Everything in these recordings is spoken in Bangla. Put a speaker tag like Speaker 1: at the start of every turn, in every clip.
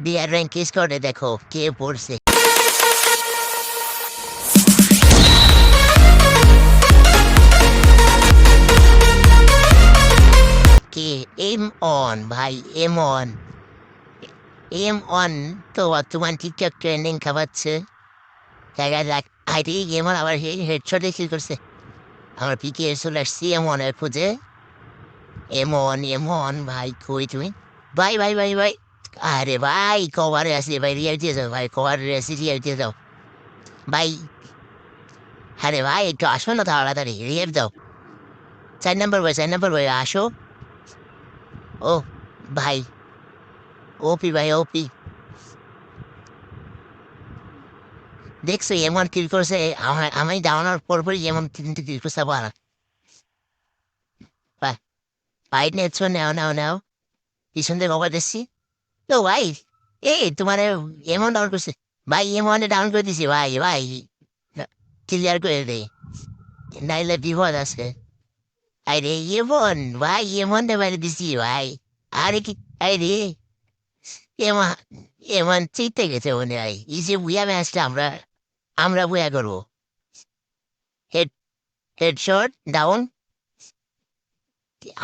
Speaker 1: বিয়ার র্যাঙ্ক স্কোয়াডে দেখো কে পড়ছে। কে এম অন ভাই, এম অন। এম অন তো বর্তমান টিকটক ট্রেন্ডিং খাওয়াচ্ছে। জায়গায় রাখ আইডি এম অন আবার হেডশটে কিল করছে। আমার পিকে চলে আসছি এম অনের খোঁজে। এম অন ভাই কই তুমি? ভাই ভাই ভাই ভাই, আরে ভাই কভারে আসি ভাই, রিয়াল দিয়ে যাও ভাই, কভারে আসি রিয়াল দিয়ে যাও ভাই। আরে ভাই একটু আসো না তাড়াতাড়ি, রিয়াল দাও। 4 নম্বর ভাই, 4 নম্বর ভাই আসো। ও ভাই, ওপি ভাই ওপি। দেখছো এমন কিল করছে, আমি দাঁড়ানোর পরপরই এমন কিন্তু কিল করছে আবার। ভাই নেছো, নাও নাও নাও, পিছন দিয়ে মোবাইল দিচ্ছি তো ভাই। এই তোমার এমন ডাউন করছে ভাই, এমন ডাউন করে দিছি ভাই ভাই, ক্লিয়ার করে দে নাইলে বিপদ আছে। আরে এমন ভাই, এমন মেরে দিছি ভাই। আরে কি, আরে এমন, এমন চিনতে গেছে মনে হয়, এই যে বুয়া ম্যাচটা আমরা আমরা বুয়া করবো। Head headshot down.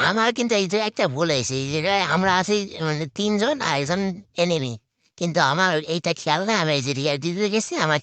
Speaker 1: আমার কিন্তু এই যে একটা ভুল হয়েছে, এই জায়গায় আমরা আছি মানে 3 জন আর একজন এনিমি, কিন্তু আমার এইটা খেয়াল না, আমি এই যে রিয়ার দিতে গেছি আমার